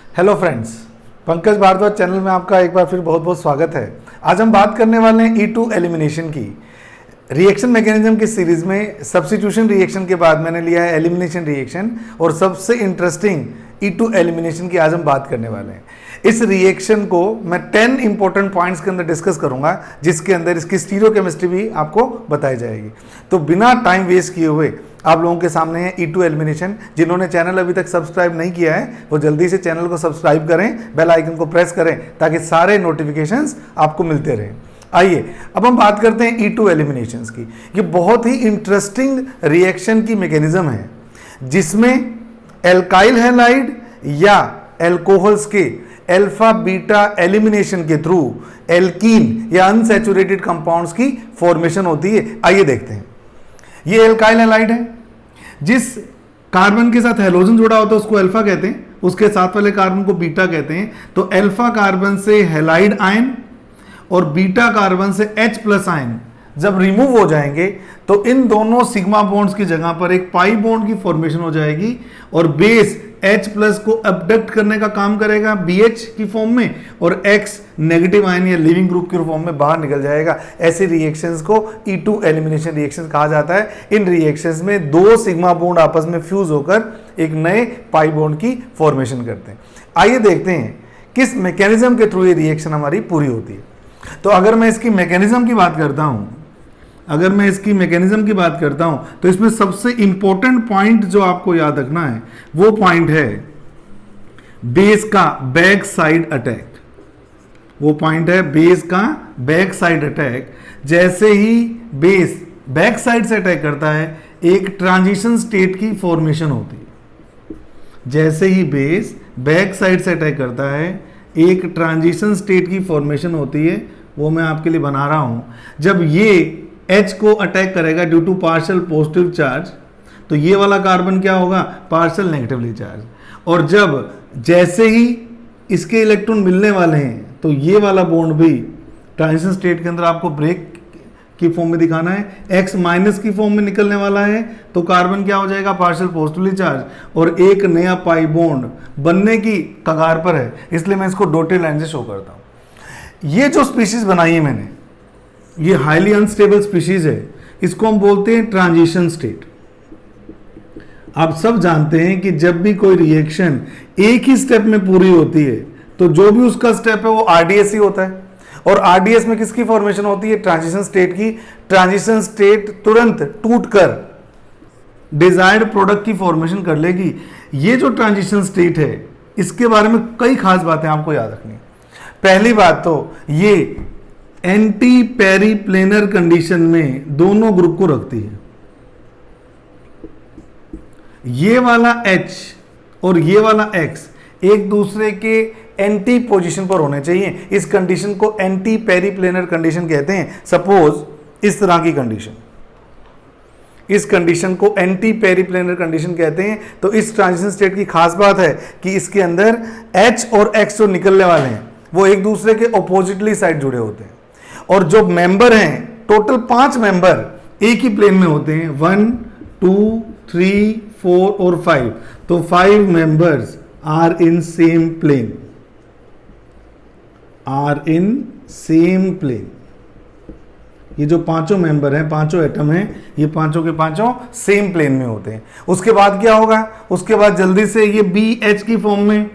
Hello friends, Pankaj Bhardwaj channel में आपका एक बार फिर बहुत बहुत स्वागत है। आज हम बात करने वाले हैं E2 एलिमिनेशन की। रिएक्शन मैकेनिज्म की सीरीज में सब्स्टिट्यूशन रिएक्शन के बाद मैंने लिया है एलिमिनेशन रिएक्शन, और सबसे इंटरेस्टिंग E2 एलिमिनेशन की आज हम बात करने वाले हैं। इस रिएक्शन को मैं 10 इंपॉर्टेंट पॉइंट्स के अंदर डिस्कस करूंगा, जिसके अंदर इसकी स्टीरियोकेमिस्ट्री भी आपको बताई जाएगी। तो बिना टाइम वेस्ट किए हुए आप लोगों के सामने है E2 एलिमिनेशन। जिन्होंने चैनल अभी तक सब्सक्राइब नहीं किया है वो जल्दी से चैनल को सब्सक्राइब करें, बेल आइकन को प्रेस करें ताकि सारे नोटिफिकेशंस आपको मिलते रहें। आइए अब हम बात करते हैं E2 एलिमिनेशंस की। ये बहुत ही इंटरेस्टिंग रिएक्शन की मैकेनिज्म है, जिसमें एल्काइल हैलाइड या एल्कोहल्स के अल्फा बीटा एलिमिनेशन के थ्रू एल्कीन या अनसैचुरेटेड कंपाउंड्स की फॉर्मेशन होती है। आइए देखते हैं। ये एल्काइल हैलाइड है, जिस कार्बन के साथ हैलोजन जुड़ा होता है उसको अल्फा कहते हैं, उसके साथ वाले कार्बन को बीटा कहते हैं। तो अल्फा कार्बन से हैलाइड आयन और बीटा कार्बन से H+ आयन जब रिमूव हो जाएंगे तो इन दोनों सिग्मा बॉन्ड्स की जगह पर एक पाई बॉन्ड की फॉर्मेशन हो जाएगी, और बेस H+ को अबडक्ट करने का काम करेगा BH की फॉर्म में, और X नेगेटिव आयन या लिविंग ग्रुप के फॉर्म में बाहर निकल जाएगा। ऐसे रिएक्शंस को E2 एलिमिनेशन रिएक्शंस कहा जाता है। इन रिएक्शंस में दो सिग्मा बॉन्ड आपस में फ्यूज होकर एक नए पाई बॉन्ड की फॉर्मेशन करते हैं। आइए देखते हैं किस मैकेनिज्म के थ्रू ये रिएक्शन हमारी पूरी होती है। तो अगर मैं इसकी मैकेनिज्म की बात करता हूं, तो इसमें सबसे इंपॉर्टेंट पॉइंट जो आपको याद रखना है वो पॉइंट है बेस का बैक साइड अटैक। जैसे ही बेस बैक साइड से अटैक करता है एक ट्रांजिशन स्टेट की फॉर्मेशन होती है। जैसे ही बेस बैक साइड से अटैक करता है एक ट्रांजिशन स्टेट की फॉर्मेशन होती है, वो मैं आपके लिए बना रहा हूं। जब ये H को अटैक करेगा due to partial positive charge, तो ये वाला कार्बन क्या होगा, पार्शियल नेगेटिवली चार्ज। और जैसे ही इसके इलेक्ट्रॉन मिलने वाले हैं तो ये वाला बॉन्ड भी ट्रांजिशन स्टेट के अंदर आपको ब्रेक की फॉर्म में दिखाना है, X- की फॉर्म में निकलने वाला है, तो कार्बन क्या हो जाएगा, पार्शियल पॉजिटिवली चार्ज, और एक नया पाई बॉन्ड बनने की कगार पर है। इसलिए मैं इसको डॉटेड लाइन से शो करता हूं। ये जो स्पीशीज बनाई है मैंने, ये हाईली अनस्टेबल स्पीशीज है, इसको हम बोलते हैं ट्रांजिशन स्टेट। आप सब जानते हैं कि जब भी कोई रिएक्शन एक ही स्टेप में पूरी होती है तो जो भी उसका स्टेप है वो RDS ही होता है, और RDS में किसकी फॉर्मेशन होती है, ट्रांजिशन स्टेट की। ट्रांजिशन स्टेट तुरंत टूटकर डिजायर्ड प्रोडक्ट की फॉर्मेशन कर लेगी। ये जो ट्रांजिशन स्टेट है इसके बारे में कई खास बातें आपको याद रखनी है। पहली बात तो ये एंटी पेरिप्लेनर कंडीशन में दोनों ग्रुप को रखती है। ये वाला H और ये वाला X एक दूसरे के एंटी पोजीशन पर होने चाहिए। इस कंडीशन को एंटी पेरिप्लेनर कंडीशन कहते हैं। सपोज इस तरह की कंडीशन, इस कंडीशन को एंटी पेरिप्लेनर कंडीशन कहते हैं। तो इस ट्रांजिशन स्टेट की खास बात है कि इसके अंदर H और X जो निकलने वाले हैं वो एक दूसरे के ऑपोजिटली साइड जुड़े होते हैं, और जो मेंबर हैं टोटल 5 मेंबर एक ही प्लेन में होते हैं, 1 2 3 4 और 5। तो 5 members are in same plane, ये जो पांचों मेंबर हैं, पांचों एटम हैं, ये पांचों के पांचों सेम प्लेन में होते हैं। उसके बाद क्या होगा, उसके बाद जल्दी से ये BH की फॉर्म में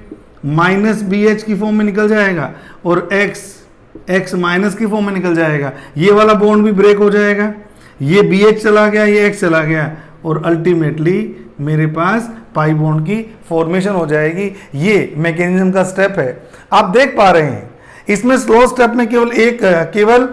-BH की फॉर्म में निकल जाएगा, और X- की फॉर्म में निकल जाएगा। ये वाला बॉन्ड भी ब्रेक हो जाएगा, ये BH चला गया, ये X चला गया, और अल्टीमेटली मेरे पास पाई बॉन्ड की फॉर्मेशन हो जाएगी। ये मैकेनिज्म का स्टेप है। आप देख पा रहे हैं इसमें स्लो स्टेप में केवल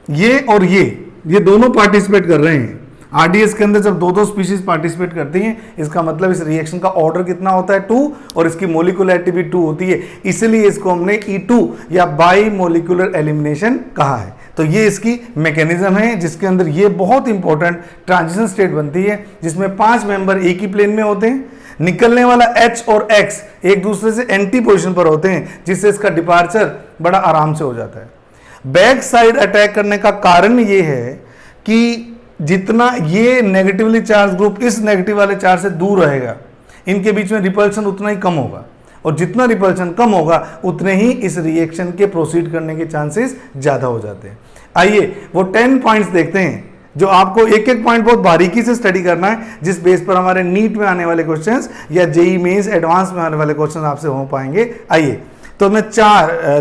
ये और ये दोनों पार्टिसिपेट कर रहे हैं। RDS के अंदर जब दो स्पीशीज पार्टिसिपेट करती हैं, इसका मतलब इस रिएक्शन का ऑर्डर कितना होता है, 2, और इसकी मोलिकुलरिटी भी 2 होती है। इसलिए इसको हमने E2 या बाई मोलिकुलर एलिमिनेशन कहा है। तो ये इसकी मैकेनिज्म है, जिसके अंदर ये बहुत इंपॉर्टेंट ट्रांजिशन स्टेट बनती है, जिसमें 5 मेंबर एक ही प्लेन में होते हैं। निकलने वाला H और X एक दूसरे से एंटी पोजिशन पर होते हैं, जिससे इसका डिपार्चर बड़ा आराम से हो जाता है। बैक साइड अटैक करने का कारण ये है कि जितना ये नेगेटिवली चार्ज ग्रुप इस नेगेटिव वाले चार्ज से दूर रहेगा, इनके बीच में रिपल्शन उतना ही कम होगा, और जितना रिपल्शन कम होगा उतने ही इस रिएक्शन के प्रोसीड करने के चांसेस ज़्यादा हो जाते हैं। आइए वो 10 पॉइंट्स देखते हैं जो आपको एक एक पॉइंट बहुत बारीकी से स्टडी करना है, जिस बेस पर हमारे नीट में आने वाले क्वेश्चंस या जेई मेंस एडवांस में आने वाले क्वेश्चंस आपसे हो पाएंगे। आइए तो मैं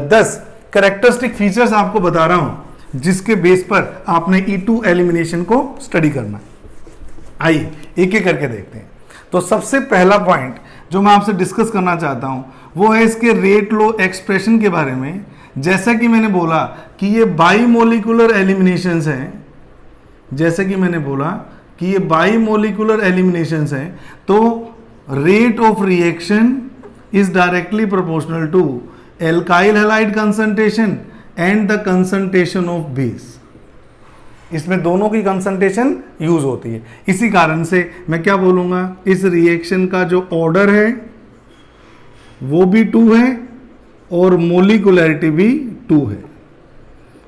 10 कैरेक्टरिस्टिक फीचर्स आपको बता रहा हूं जिसके बेस पर आपने E2 एलिमिनेशन को स्टडी करना है। आइए एक एक करके देखते हैं। तो सबसे पहला पॉइंट जो मैं आपसे डिस्कस करना चाहता हूं वो है इसके रेट लॉ एक्सप्रेशन के बारे में। जैसा कि मैंने बोला कि ये बाईमोलिकुलर एलिमिनेशंस हैं, जैसे कि मैंने बोला कि ये बाईमोलिकुलर एलिमिनेशंस हैं, तो rate of reaction is directly proportional to alkyl halide concentration and the concentration of base. इसमें दोनों की कंसंट्रेशन यूज होती है। इसी कारण से मैं क्या बोलूंगा, इस रिएक्शन का जो ऑर्डर है वो भी 2 है और मोलिकुलरिटी भी 2 है।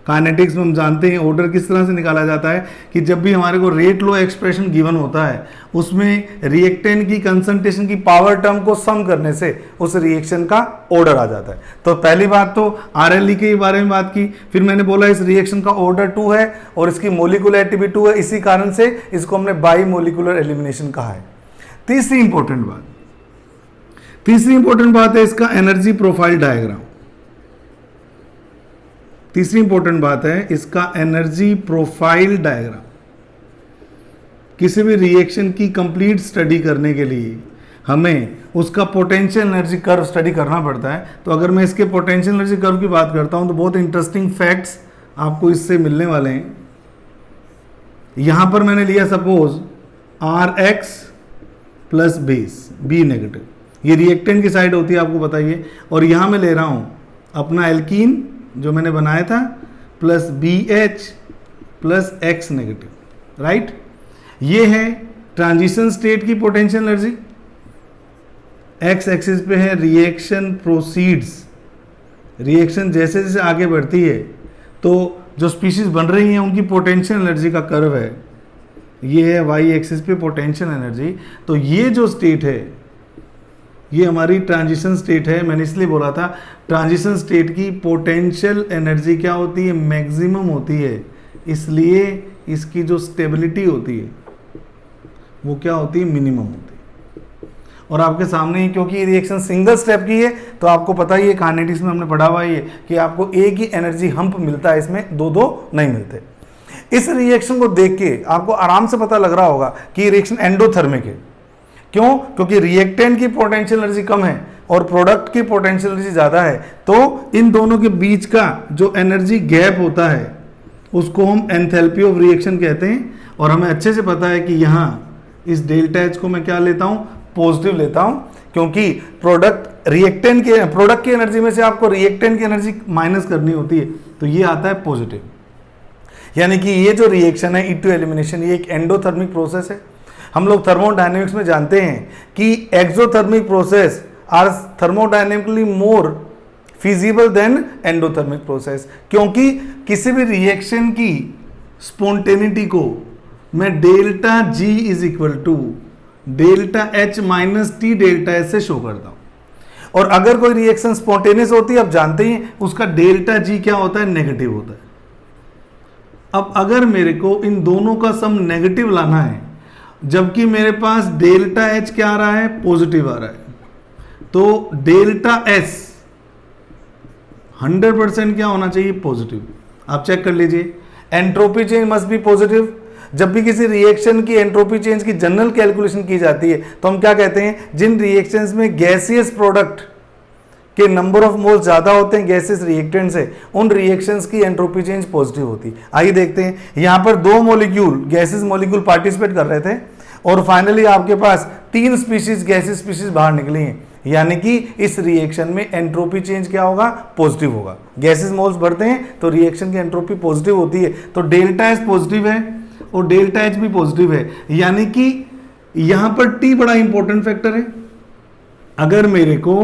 काइनेटिक्स में हम जानते हैं ऑर्डर किस तरह से निकाला जाता है कि जब भी हमारे को रेट लॉ एक्सप्रेशन गिवन होता है उसमें रिएक्टेंट की कंसंट्रेशन की पावर टर्म को सम करने से उस रिएक्शन का ऑर्डर आ जाता है। तो पहली बात तो RLE के बारे में बात की, फिर मैंने बोला इस रिएक्शन का ऑर्डर 2 है और इसकी मोलिकुलरिटी भी 2 है, इसी कारण से इसको हमने बाई मोलिकुलर एलिमिनेशन कहा है। तीसरी इंपॉर्टेंट बात है इसका एनर्जी प्रोफाइल डायग्राम। तीसरी इंपॉर्टेंट बात है इसका एनर्जी प्रोफाइल डायग्राम। किसी भी रिएक्शन की कंप्लीट स्टडी करने के लिए हमें उसका पोटेंशियल एनर्जी कर्व स्टडी करना पड़ता है। तो अगर मैं इसके पोटेंशियल एनर्जी कर्व की बात करता हूं तो बहुत इंटरेस्टिंग फैक्ट्स आपको इससे मिलने वाले हैं। यहां पर मैंने लिया suppose Rx plus base B negative, ये रिएक्टेंट की साइड होती है आपको बताइए, और यहां मैं ले रहा हूं अपना एल्कीन जो मैंने बनाया था plus BH plus X negative, right. ये है ट्रांजिशन स्टेट की पोटेंशियल एनर्जी। X एक्सिस पे है रिएक्शन प्रोसीड्स, रिएक्शन जैसे जैसे आगे बढ़ती है तो जो स्पीशीज बन रही हैं उनकी पोटेंशियल एनर्जी का कर्व है। ये है Y एक्सिस पे पोटेंशियल एनर्जी। तो ये जो स्टेट है ये हमारी ट्रांजिशन स्टेट है। मैंने इसलिए बोला था ट्रांजिशन स्टेट की पोटेंशियल एनर्जी क्या होती है, मैक्सिमम होती है, इसलिए इसकी जो स्टेबिलिटी होती है वो क्या होती है, मिनिमम होती है। और आपके सामने ही क्योंकि ये रिएक्शन सिंगल स्टेप की है तो आपको पता ही है, काइनेटिक्स में हमने पढ़ा हुआ है कि आपको एक ही एनर्जी हम्प मिलता है, इसमें दो नहीं मिलते। इस रिएक्शन को देख के आपको आराम से पता लग रहा होगा कि ये रिएक्शन एंडोथर्मिक है। क्यों? क्योंकि रिएक्टेंट की पोटेंशियल एनर्जी कम है और प्रोडक्ट की पोटेंशियल एनर्जी ज़्यादा है, तो इन दोनों के बीच का जो एनर्जी गैप होता है उसको हम एंथैल्पी ऑफ रिएक्शन कहते हैं। और हमें अच्छे से पता है कि यहाँ इस डेल्टा एच को मैं क्या लेता हूँ, पॉजिटिव लेता हूँ, क्योंकि प्रोडक्ट की एनर्जी में से आपको रिएक्टेंट की एनर्जी माइनस करनी होती है, तो ये आता है पॉजिटिव। यानी कि ये जो रिएक्शन है E2 एलिमिनेशन, ये एक एंडोथर्मिक प्रोसेस है। हम लोग थर्मोडायनेमिक्स में जानते हैं कि exothermic process are thermodynamically more feasible than endothermic process, क्योंकि किसी भी रिएक्शन की स्पॉन्टेनिटी को मैं delta G is equal to delta H minus T delta S से शो करता हूं। और अगर कोई रिएक्शन स्पॉन्टेनियस होती है, आप जानते ही उसका डेल्टा G क्या होता है, नेगेटिव होता है। अब अगर मेरे को इन दोनों का सम नेगेटिव लाना है जबकि मेरे पास डेल्टा H क्या आ रहा है, पॉजिटिव आ रहा है, तो डेल्टा S 100% क्या होना चाहिए, पॉजिटिव। आप चेक कर लीजिए, entropy change must be positive. जब भी किसी रिएक्शन की एंट्रोपी चेंज की जनरल कैलकुलेशन की जाती है तो हम क्या कहते हैं, जिन रिएक्शंस में गैसियस प्रोडक्ट के नंबर ऑफ मोल्स ज्यादा होते हैं गैसेस रिएक्टेंट से, उन रिएक्शंस की एंट्रोपी चेंज पॉजिटिव होती है। आइए देखते हैं, यहां पर 2 मॉलिक्यूल गैसेस मॉलिक्यूल पार्टिसिपेट कर रहे थे और फाइनली आपके पास 3 स्पीशीज गैसेस स्पीशीज बाहर निकली हैं, यानी कि इस रिएक्शन में एंट्रोपी चेंज क्या होगा, पॉजिटिव होगा। गैसेस मोल्स बढ़ते हैं तो रिएक्शन की एंट्रोपी पॉजिटिव होती है, तो डेल्टा एस पॉजिटिव है और डेल्टा एच भी पॉजिटिव है, यानी कि यहां पर T बड़ा इंपॉर्टेंट फैक्टर है। अगर मेरे को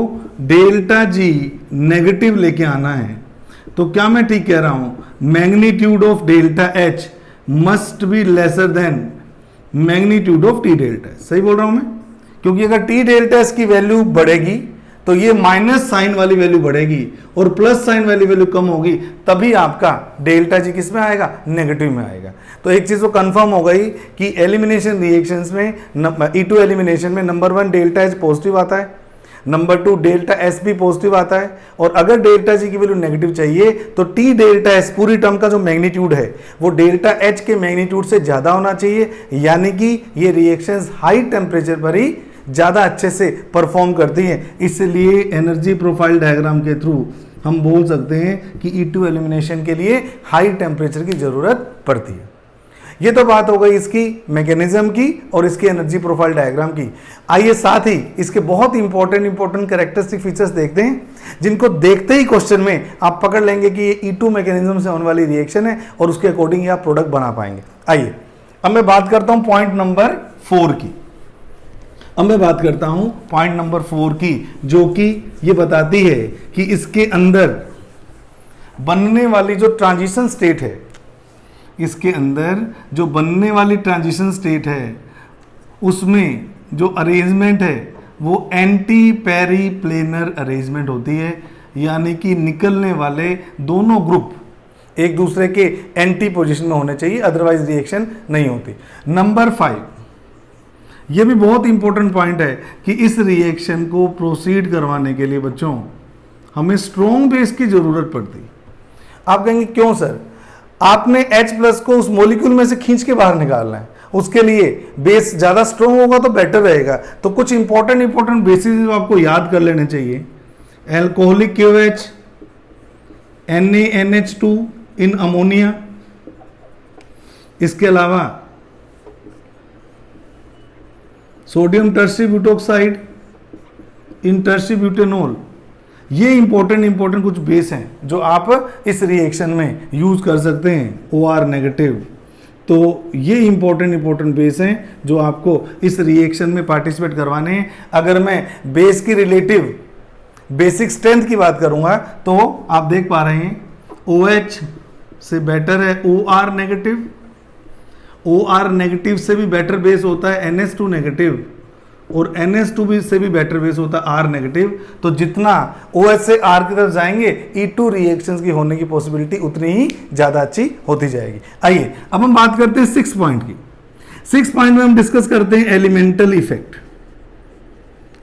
डेल्टा G नेगेटिव लेके आना है तो क्या मैं ठीक कह रहा हूं, magnitude of delta H must be lesser than magnitude of T delta. सही बोल रहा हूं मैं, क्योंकि अगर T डेल्टा S की वैल्यू बढ़ेगी तो ये माइनस साइन वाली वैल्यू बढ़ेगी और प्लस साइन वाली वैल्यू कम होगी, तभी आपका डेल्टा जी किस में आएगा, नेगेटिव में आएगा। तो एक चीज तो कंफर्म हो गई कि एलिमिनेशन रिएक्शंस में E2 एलिमिनेशन में नंबर 1 डेल्टा एच पॉजिटिव आता है, नंबर 2 डेल्टा एस भी पॉजिटिव आता है, और अगर डेल्टा जी की वैल्यू नेगेटिव चाहिए तो टी डेल्टा एस पूरी टर्म का जो मैग्नीट्यूड है वो डेल्टा एच के मैग्नीट्यूड से ज्यादा होना चाहिए, यानी कि ये रिएक्शंस हाई टेम्परेचर पर ही ज़्यादा अच्छे से परफॉर्म करती हैं। इसलिए एनर्जी प्रोफाइल डायग्राम के थ्रू हम बोल सकते हैं कि E2 एलिमिनेशन के लिए हाई टेम्परेचर की ज़रूरत पड़ती है। ये तो बात हो गई इसकी मैकेनिज्म की और इसकी एनर्जी प्रोफाइल डायग्राम की। आइए साथ ही इसके बहुत इंपॉर्टेंट कैरेक्टरिस्टिक फीचर्स देखते हैं, जिनको देखते ही क्वेश्चन में आप पकड़ लेंगे कि ये E2 मैकेनिज्म से होने वाली रिएक्शन है और उसके अकॉर्डिंग आप प्रोडक्ट बना पाएंगे। आइए अब मैं बात करता हूं पॉइंट नंबर 4 की। अब मैं बात करता हूं पॉइंट नंबर 4 की, जो कि ये बताती है कि इसके अंदर बनने वाली जो ट्रांजिशन स्टेट है, इसके अंदर जो बनने वाली ट्रांजिशन स्टेट है उसमें जो अरेंजमेंट है वो एंटी पेरी प्लेनर अरेंजमेंट होती है, यानी कि निकलने वाले दोनों ग्रुप एक दूसरे के एंटी पोजीशन में होने चाहिए, अदरवाइज रिएक्शन नहीं होती। नंबर 5, ये भी बहुत इंपॉर्टेंट पॉइंट है कि इस रिएक्शन को प्रोसीड करवाने के लिए बच्चों हमें स्ट्रॉन्ग बेस की जरूरत पड़ती। आप कहेंगे क्यों सर, आपने H+ को उस मॉलिक्यूल में से खींच के बाहर निकालना है, उसके लिए बेस ज्यादा स्ट्रॉन्ग होगा तो बेटर रहेगा। तो कुछ इंपॉर्टेंट बेसिस आपको याद कर लेने चाहिए। Alcoholic KOH, NaNH2 in ammonia, इसके अलावा सोडियम टर्शी ब्यूटोक्साइड इन टर्शी ब्यूटेनॉल। ये इंपॉर्टेंट कुछ बेस हैं जो आप इस रिएक्शन में यूज कर सकते हैं, OR नेगेटिव। तो ये इंपॉर्टेंट बेस हैं जो आपको इस रिएक्शन में पार्टिसिपेट करवाने हैं। अगर मैं बेस की रिलेटिव बेसिक स्ट्रेंथ की बात करूंगा तो आप देख पा रहे हैं OH से बेटर है OR नेगेटिव, OR नेगेटिव से भी बेटर बेस होता है NH2 नेगेटिव, और NH2 भी से भी बेटर बेस होता है R नेगेटिव। तो जितना OH से R की तरफ जाएंगे E2 रिएक्शंस की होने की पॉसिबिलिटी उतनी ही ज़्यादा अच्छी होती जाएगी। आइए अब हम बात करते हैं 6 पॉइंट की। 6 पॉइंट में हम डिस्कस करते हैं एलिमेंटल इफेक्ट।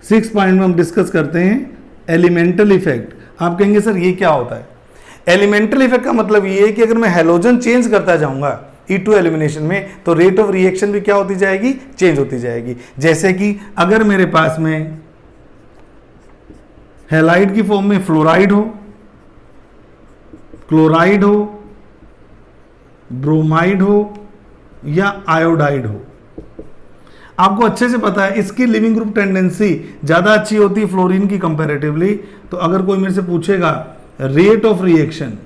6 पॉइंट में हम डिस्कस करते हैं एलिमेंटल इफेक्ट। आप कहेंगे सर ये क्या होता है? एलिमेंटल इफेक्ट का मतलब ये है कि अगर मैं हैलोजन चेंज करता जाऊंगा E2 एलिमिनेशन में तो रेट ऑफ रिएक्शन भी क्या होती जाएगी, चेंज होती जाएगी। जैसे कि अगर मेरे पास में हैलाइड की फॉर्म में फ्लोराइड हो, क्लोराइड हो, ब्रोमाइड हो या आयोडाइड हो, आपको अच्छे से पता है इसकी लिविंग ग्रुप टेंडेंसी ज्यादा अच्छी होती है फ्लोरीन की कंपैरेटिवली। तो अगर कोई मेरे से पूछेगा रेट ऑफ रिएक्शन,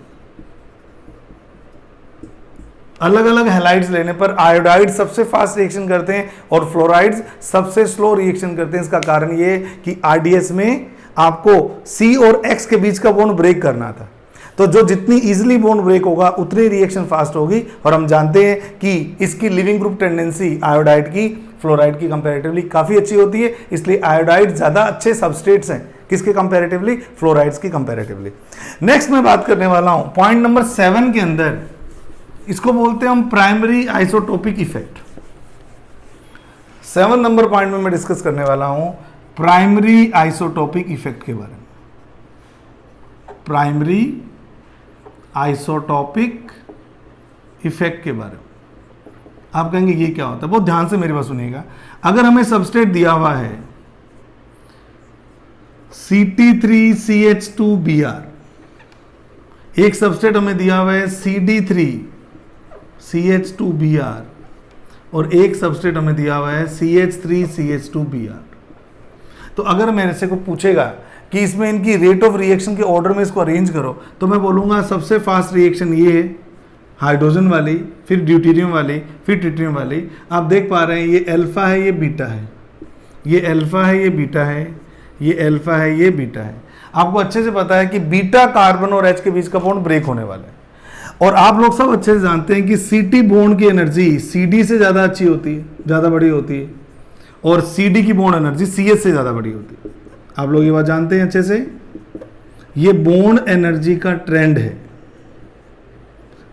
अलग अलग हैलाइड्स लेने पर आयोडाइड सबसे फास्ट रिएक्शन करते हैं और फ्लोराइड्स सबसे स्लो रिएक्शन करते हैं। इसका कारण ये है कि RDS में आपको C और X के बीच का बॉन्ड ब्रेक करना था, तो जो जितनी इजीली बॉन्ड ब्रेक होगा उतनी रिएक्शन फास्ट होगी। और हम जानते हैं कि इसकी लिविंग ग्रुप टेंडेंसी आयोडाइड की फ्लोराइड की कंपैरेटिवली काफी अच्छी होती है, इसलिए आयोडाइड ज्यादा अच्छे सबस्ट्रेट्स हैं किसके कंपैरेटिवली, फ्लोराइड्स की कंपैरेटिवली। नेक्स्ट मैं बात करने वाला हूं पॉइंट नंबर 7 के अंदर, इसको बोलते हैं हम primary isotopic effect. 7 number point में मैं डिस्कस करने वाला हूं प्राइमरी आइसोटोपिक इफेक्ट के बारे में। प्राइमरी आइसोटोपिक इफेक्ट के बारे में आप कहेंगे ये क्या होता है? बहुत ध्यान से मेरी बात सुनिएगा। अगर हमें सबस्ट्रेट दिया हुआ है Ct3CH2Br, एक सबस्ट्रेट हमें दिया हुआ है CD3CH2Br और एक सबस्ट्रेट हमें दिया हुआ है CH3CH2Br। तो अगर मेरे से को पूछेगा कि इसमें इनकी रेट ऑफ रिएक्शन के ऑर्डर में इसको अरेंज करो, तो मैं बोलूंगा सबसे फास्ट रिएक्शन ये है हाइड्रोजन वाली, फिर ड्यूटेरियम वाली, फिर ट्रिटियम वाली। आप देख पा रहे हैं ये अल्फा है, ये बीटा है, ये अल्फा है, ये बीटा है, ये अल्फा है, ये बीटा है। आपको अच्छे से पता है कि बीटा कार्बन और H के बीच का बॉन्ड ब्रेक होने वाला है। और आप लोग सब अच्छे से जानते हैं कि CT बॉन्ड की एनर्जी CD से ज़्यादा अच्छी होती है, ज़्यादा बड़ी होती है, और CD की बॉन्ड एनर्जी CH से ज़्यादा बड़ी होती है। आप लोग ये बात जानते हैं अच्छे से, ये बॉन्ड एनर्जी का ट्रेंड है।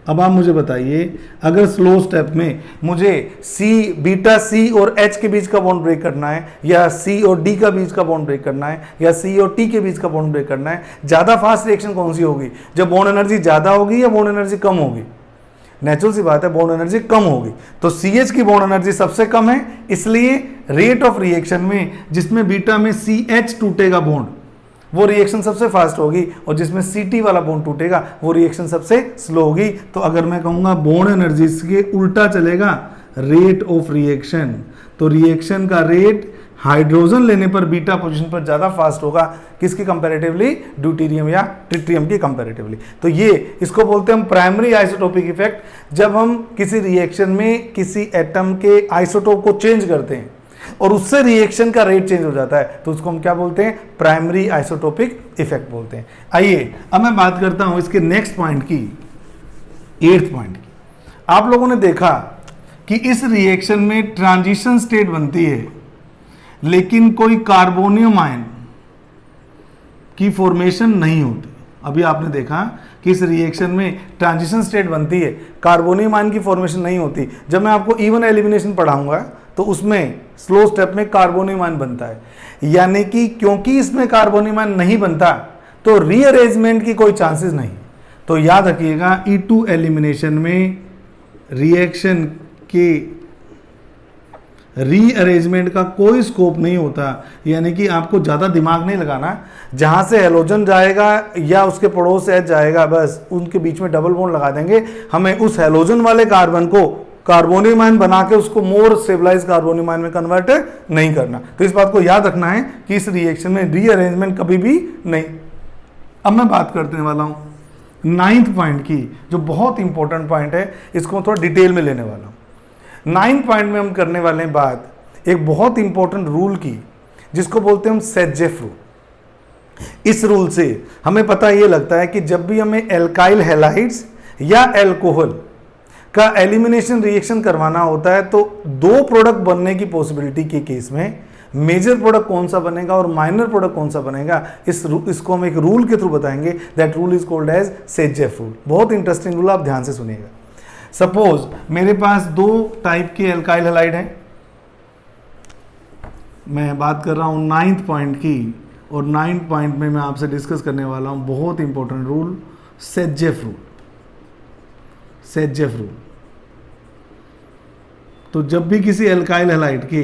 अब आप मुझे बताइए, अगर स्लो स्टेप में मुझे सी, बीटा सी और एच के बीच का बॉन्ड ब्रेक करना है, या सी और डी का बीच का बॉन्ड ब्रेक करना है, या सी और टी के बीच का बॉन्ड ब्रेक करना है, ज़्यादा फास्ट रिएक्शन कौन सी होगी? जब बॉन्ड एनर्जी ज़्यादा होगी या बॉन्ड एनर्जी कम होगी? नेचुरल सी बात है, बॉन्ड एनर्जी कम होगी। तो CH की बॉन्ड एनर्जी सबसे कम है, इसलिए रेट ऑफ रिएक्शन में जिसमें बीटा में CH टूटेगा बॉन्ड, वो रिएक्शन सबसे फास्ट होगी, और जिसमें CT वाला बॉन्ड टूटेगा वो रिएक्शन सबसे स्लो होगी। तो अगर मैं कहूँगा बॉन्ड एनर्जी के उल्टा चलेगा रेट ऑफ रिएक्शन, तो रिएक्शन का रेट हाइड्रोजन लेने पर बीटा पोजीशन पर ज़्यादा फास्ट होगा, किसकी कंपैरेटिवली? ड्यूटेरियम या ट्रिटियम की कंपैरेटिवली। तो ये इसको बोलते हैं हम प्राइमरी आइसोटोपिक इफेक्ट। जब हम किसी रिएक्शन में किसी एटम के आइसोटोप को चेंज करते हैं और उससे रिएक्शन का रेट चेंज हो जाता है, तो उसको हम क्या बोलते हैं? प्राइमरी आइसोटोपिक इफेक्ट बोलते हैं। आइए अब मैं बात करता हूं इसके नेक्स्ट पॉइंट की, 8th पॉइंट की। आप लोगों ने देखा कि इस रिएक्शन में ट्रांजिशन स्टेट बनती है, लेकिन कोई कार्बोनियम आयन की फॉर्मेशन नहीं होती। अभी आपने देखा कि इस रिएक्शन में ट्रांजिशन स्टेट बनती है, कार्बोनियम आयन की फॉर्मेशन नहीं होती। जब मैं आपको इवन एलिमिनेशन पढ़ाऊंगा तो उसमें स्लो स्टेप में कार्बोनियम आयन बनता है, यानी कि क्योंकि इसमें कार्बोनियम आयन नहीं बनता तो रीअरेंजमेंट की कोई चांसेस नहीं। तो याद रखिएगा, E2 एलिमिनेशन में रिएक्शन के रीअरेंजमेंट का कोई स्कोप नहीं होता, यानी कि आपको ज़्यादा दिमाग नहीं लगाना। जहाँ से हेलोजन जाएगा या उसके पड़ोस से H जाएगा, बस उनके बीच में डबल बॉन्ड लगा देंगे। हमें उस हेलोजन वाले कार्बन को कार्बोनियम आयन बना के उसको मोर स्टेबलाइज कार्बोनियम आयन में कन्वर्ट नहीं करना। तो इस बात को याद रखना है कि इस रिएक्शन में रीअरेंजमेंट कभी भी नहीं। अब मैं बात करने वाला हूँ 9th पॉइंट की, जो बहुत इंपॉर्टेंट पॉइंट है, इसको मैं थोड़ा डिटेल में लेने वाला हूँ। 9th पॉइंट में हम करने वाले हैं बात एक बहुत इंपॉर्टेंट रूल की, जिसको बोलते हैं हम सेजेफ रूल। इस रूल से हमें पता ये लगता है कि जब भी हमें एल्काइल हैलाइड्स या एल्कोहल का एलिमिनेशन रिएक्शन करवाना होता है, तो दो प्रोडक्ट बनने की पॉसिबिलिटी के केस में मेजर प्रोडक्ट कौन सा बनेगा और माइनर प्रोडक्ट कौन सा बनेगा, इसको हम एक रूल के थ्रू बताएंगे। That rule is called as Saytzeff rule. बहुत इंटरेस्टिंग रूल, आप ध्यान से सुनिएगा। सपोज मेरे पास 2 टाइप के एल्काइल हैलाइड हैं, मैं बात कर रहा हूं 9th पॉइंट की, और 9th पॉइंट में मैं आपसे डिस्कस करने वाला हूं बहुत इंपॉर्टेंट रूल, सेजेफ रूल। सेजेफ रूल, तो जब भी किसी एल्काइल हैलाइड के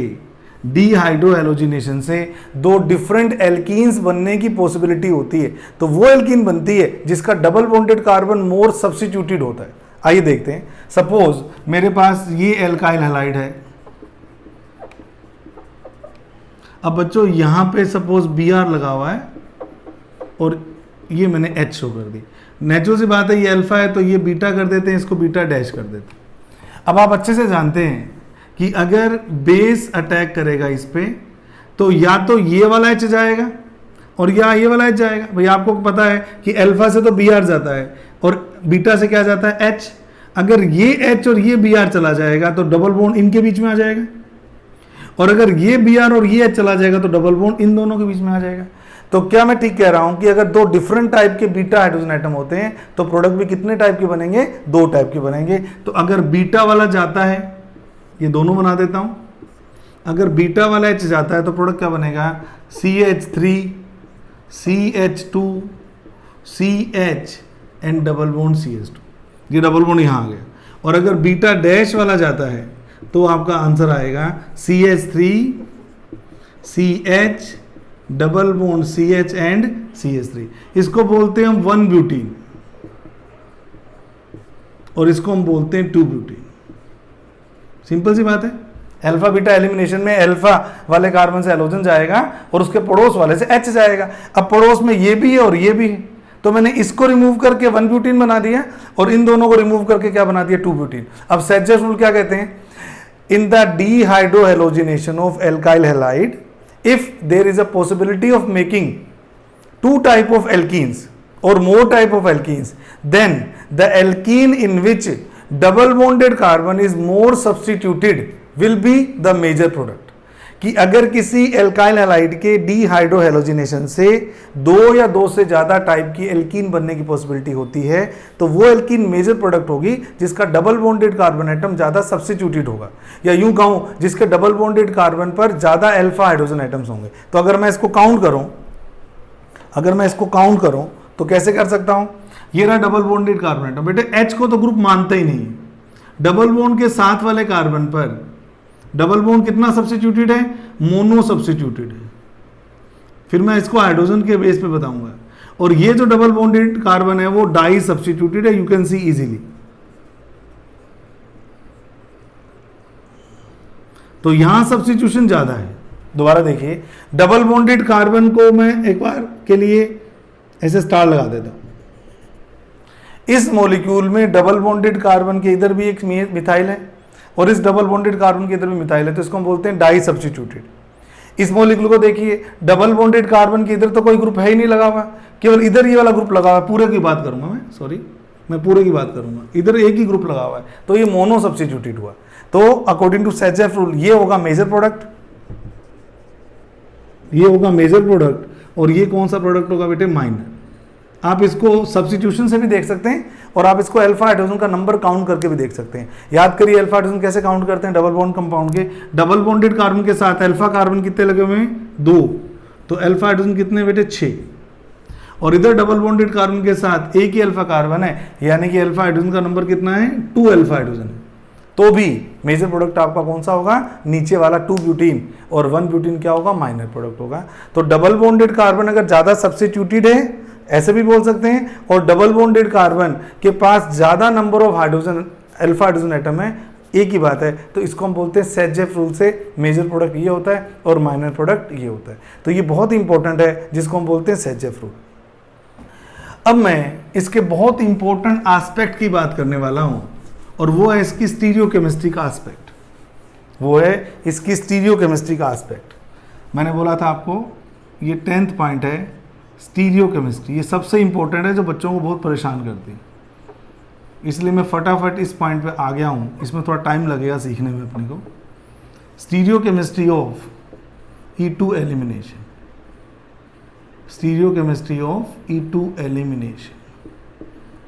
डीहाइड्रो हैलोजिनेशन से 2 डिफरेंट एल्कीन्स बनने की पॉसिबिलिटी होती है, तो वो एल्कीन बनती है जिसका double bonded carbon more substituted होता है। आइए देखते हैं। सपोज मेरे पास ये एल्काइल हैलाइड है। अब बच्चों यहां पे सपोज Br लगा हुआ है और ये मैंने H शो कर दी। नेचुरल सी बात है, ये अल्फा है तो ये बीटा कर देते हैं, इसको बीटा डैश कर देते हैं। अब आप अच्छे से जानते हैं कि अगर बेस अटैक करेगा इस पे, तो या तो ये वाला H जाएगा और या ये वाला H जाएगा। भाई आपको पता है कि अल्फा से तो Br जाता है और बीटा से क्या जाता है? H। अगर ये H और ये Br चला जाएगा तो डबल बॉन्ड इनके बीच में आ जाएगा, और अगर ये Br और ये H चला जाएगा तो डबल बॉन्ड इन दोनों के बीच में आ जाएगा। तो क्या मैं ठीक कह रहा हूं कि अगर 2 डिफरेंट टाइप के बीटा हाइड्रोजन एटम होते हैं तो प्रोडक्ट भी कितने टाइप के बनेंगे? 2 टाइप के बनेंगे। तो अगर बीटा वाला जाता है, ये दोनों बना देता हूं, अगर बीटा वाला H जाता है तो प्रोडक्ट क्या बनेगा? CH3 CH2 CH and double bond CH2। ये डबल बॉन्ड यहाँ आ गया। और अगर बीटा डैश वाला जाता है तो आपका आंसर आएगा CH3 CH double bond CH and CH3। इसको बोलते हैं हम 1 ब्यूटीन और इसको हम बोलते हैं 2 ब्यूटीन। सिंपल सी बात है। अल्फा बीटा एलिमिनेशन में अल्फा वाले कार्बन से हैलोजन जाएगा और उसके पड़ोस वाले से H जाएगा। अब पड़ोस में ये भी है और ये भी है, तो मैंने इसको रिमूव करके 1 ब्यूटीन बना दिया और इन दोनों को रिमूव करके क्या बना दिया? 2 ब्यूटीन। अब सेजेफ रूल क्या कहते हैं? In the dehydrohalogenation of alkyl halide, if there is a possibility of making 2 type of alkenes or more type of alkenes, then the alkene in which double bonded carbon is more substituted will be the major product। कि अगर किसी alkyl halide के dehydrohalogenation से 2 या 2 से ज़्यादा type की alkene बनने की पॉसिबिलिटी होती है, तो वो एल्कीन मेजर प्रोडक्ट होगी जिसका डबल बॉन्डेड कार्बन एटम ज़्यादा सब्स्टिट्यूटेड होगा, या यूं कहूँ जिसके डबल बॉन्डेड कार्बन पर ज़्यादा अल्फा हाइड्रोजन एटम्स होंगे। तो अगर मैं इसको काउंट करूँ तो कैसे कर सकता हूँ? ये रहा डबल बॉन्डेड कार्बन एटम। बेटे H को तो ग्रुप मानते ही नहीं है। डबल बॉन्ड के साथ वाले कार्बन पर डबल बॉन्ड कितना सब्स्टिट्यूटेड है? मोनो सब्स्टिट्यूटेड है। फिर मैं इसको हाइड्रोजन के बेस पे बताऊंगा। और ये जो डबल बॉन्डेड कार्बन है वो डाई सब्स्टिट्यूटेड है, यू कैन सी इजीली। तो यहां सब्स्टिट्यूशन ज्यादा है। दोबारा देखिए, डबल बॉन्डेड कार्बन को मैं एक बार के लिए ऐसे स्टार लगा देता हूं। इस मॉलिक्यूल में डबल बॉन्डेड कार्बन के इधर भी एक मिथाइल है और इस डबल बॉन्डेड कार्बन के इधर भी मिथाइल है, तो इसको हम बोलते हैं डाई सब्स्टिट्यूटेड। इस मॉलिक्यूल को देखिए, डबल बॉन्डेड कार्बन के इधर तो कोई ग्रुप है ही नहीं लगा हुआ, केवल इधर ये वाला ग्रुप लगा हुआ है। पूरे की बात करूंगा मैं पूरे की बात करूंगा, इधर एक ही ग्रुप लगा हुआ है, तो ये मोनो सब्स्टिट्यूटेड हुआ। तो अकॉर्डिंग टू सेजेफ रूल ये होगा मेजर प्रोडक्ट, और ये कौन सा प्रोडक्ट होगा बेटे? माइनर। आप इसको सब्स्टिट्यूशन से भी देख सकते हैं और आप इसको अल्फा हाइड्रोजन का नंबर काउंट करके भी देख सकते हैं। याद करिए अल्फा हाइड्रोजन कैसे काउंट करते हैं? डबल बॉन्ड कंपाउंड के डबल बॉन्डेड कार्बन के साथ अल्फा कार्बन कितने लगे हुए हैं? 2। तो अल्फा हाइड्रोजन कितने बेटे? 6। और इधर डबल बॉन्डेड कार्बन के साथ एक ही अल्फा कार्बन है, यानी कि अल्फा हाइड्रोजन का नंबर कितना है? 2 अल्फा हाइड्रोजन है। तो भी मेजर प्रोडक्ट आपका कौन सा होगा? नीचे वाला 2 ब्यूटीन, और 1 ब्यूटीन क्या होगा? माइनर प्रोडक्ट होगा। तो डबल बॉन्डेड कार्बन अगर ज्यादा सब्स्टिट्यूटेड है, ऐसे भी बोल सकते हैं, और डबल बॉन्डेड कार्बन के पास ज्यादा number of hydrogen alpha hydrogen atom है, एक ही बात है, तो इसको हम बोलते हैं सेजेफ रूल से मेजर प्रोडक्ट ये होता है और माइनर प्रोडक्ट ये होता है। तो ये बहुत इंपॉर्टेंट है, जिसको हम बोलते हैं सेजेफ रूल। अब मैं इसके बहुत इंपॉर्टेंट एस्पेक्ट की बात करने वाला हूं, और वो है इसकी स्टीरियोकेमिस्ट्री का एस्पेक्ट। मैंने बोला था आपको ये 10th पॉइंट है, स्टीरियोकेमिस्ट्री। ये सबसे इंपॉर्टेंट है, जो बच्चों को बहुत परेशान करती है, इसलिए मैं फटाफट इस पॉइंट पे आ गया हूँ। इसमें थोड़ा टाइम लगेगा सीखने में अपने को। स्टीरियोकेमिस्ट्री ऑफ E2 एलिमिनेशन,